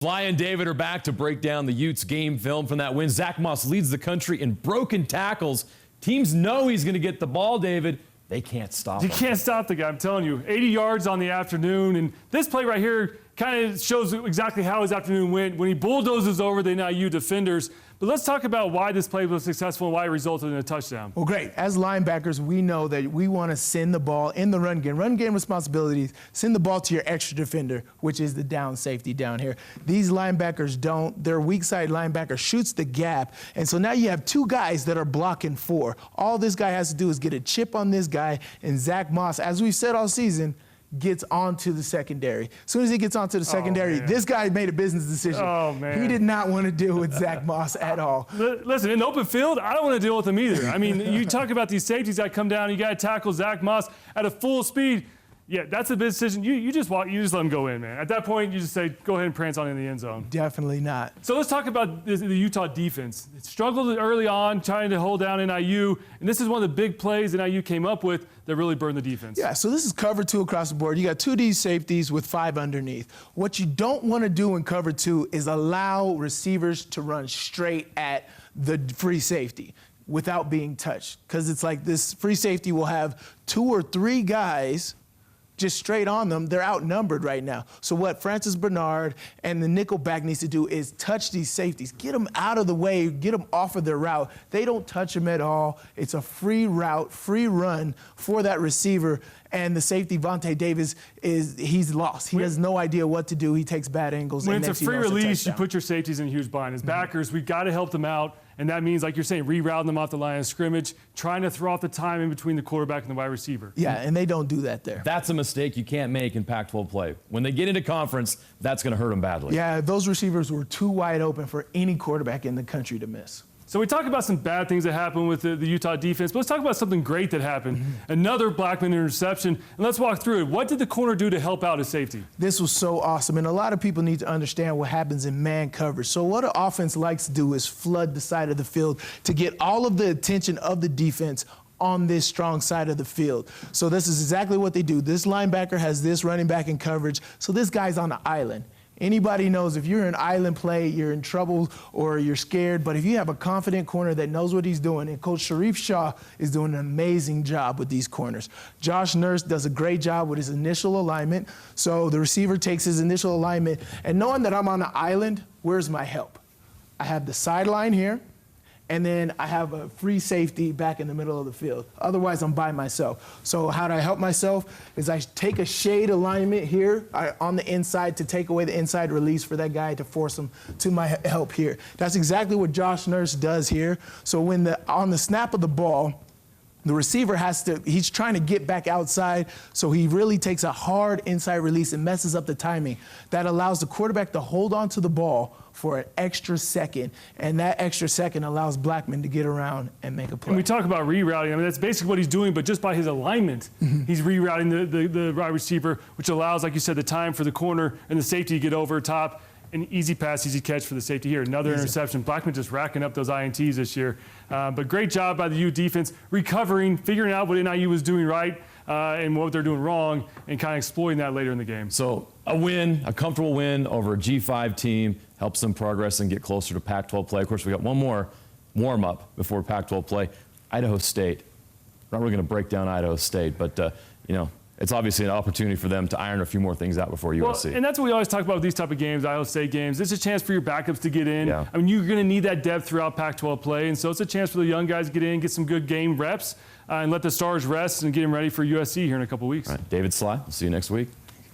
Fly and David are back to break down the Utes game film from that win. Zach Moss leads the country in broken tackles. Teams know he's going to get the ball, David. They can't stop him. You can't stop the guy, I'm telling you. 80 yards on the afternoon, and this play right here kind of shows exactly how his afternoon went. When he bulldozes over the NIU defenders. But let's talk about why this play was successful and why it resulted in a touchdown. Well, great. As linebackers, we know that we want to send the ball in the run game. Run game responsibilities, send the ball to your extra defender, which is the down safety down here. These linebackers don't. Their weak side linebacker shoots the gap. And so now you have two guys that are blocking four. All this guy has to do is get a chip on this guy, and Zach Moss, as we've said all season, gets onto the secondary. As soon as he gets onto the secondary, this guy made a business decision. Oh, man. He did not want to deal with Zach Moss at all. Listen, in the open field, I don't want to deal with him either. I mean, you talk about these safeties that come down, you got to tackle Zach Moss at a full speed. Yeah, that's a big decision. You just let him go in, man. At that point, you just say, go ahead and prance on in the end zone. Definitely not. So let's talk about the Utah defense. It struggled early on, trying to hold down NIU, and this is one of the big plays NIU came up with that really burned the defense. Yeah, so this is cover two across the board. You got 2D safeties with 5 underneath. What you don't want to do in cover two is allow receivers to run straight at the free safety without being touched, because it's like this free safety will have 2 or 3 guys just straight on them. They're outnumbered right now. So what Francis Bernard and the nickel back needs to do is touch these safeties, get them out of the way, get them off of their route. They don't touch them at all. It's a free route, free run for that receiver. And the safety, Vontae Davis, he's lost. He has no idea what to do. He takes bad angles. When it's a free release, you put your safeties in a huge bind. As backers, we've got to help them out. And that means, like you're saying, rerouting them off the line of scrimmage, trying to throw off the time in between the quarterback and the wide receiver. Yeah, and they don't do that there. That's a mistake you can't make in Pac-12 play. When they get into conference, that's going to hurt them badly. Yeah, those receivers were too wide open for any quarterback in the country to miss. So we talk about some bad things that happened with the Utah defense, but let's talk about something great that happened. Another Blackman interception, and let's walk through it. What did the corner do to help out his safety? This was so awesome, and a lot of people need to understand what happens in man coverage. So what an offense likes to do is flood the side of the field to get all of the attention of the defense on this strong side of the field. So this is exactly what they do. This linebacker has this running back in coverage, so this guy's on the island. Anybody knows if you're in island play, you're in trouble or you're scared. But if you have a confident corner that knows what he's doing, and Coach Sharif Shaw is doing an amazing job with these corners. Josh Nurse does a great job with his initial alignment. So the receiver takes his initial alignment, and knowing that I'm on the island, where's my help? I have the sideline here, and then I have a free safety back in the middle of the field. Otherwise, I'm by myself. So how do I help myself is I take a shade alignment here on the inside to take away the inside release for that guy to force him to my help here. That's exactly what Josh Nurse does here. So when on the snap of the ball, the receiver he's trying to get back outside, so he really takes a hard inside release and messes up the timing. That allows the quarterback to hold on to the ball for an extra second, and that extra second allows Blackman to get around and make a play. And we talk about rerouting. I mean, that's basically what he's doing, but just by his alignment, he's rerouting the wide receiver, which allows, like you said, the time for the corner and the safety to get over top. An easy pass, easy catch for the safety here. Another interception. Blackman just racking up those INTs this year. But great job by the U defense, recovering, figuring out what NIU was doing right and what they're doing wrong, and kind of exploiting that later in the game. So a win, a comfortable win over a G5 team, helps them progress and get closer to Pac-12 play. Of course, we got one more warm-up before Pac-12 play. Idaho State. We're not really going to break down Idaho State, but, you know, it's obviously an opportunity for them to iron a few more things out before USC. Well, and that's what we always talk about with these type of games, Idaho State games. It's a chance for your backups to get in. Yeah. I mean, you're going to need that depth throughout Pac-12 play, and so it's a chance for the young guys to get in, get some good game reps, and let the stars rest and get them ready for USC here in a couple weeks. All right, David Sly, we'll see you next week.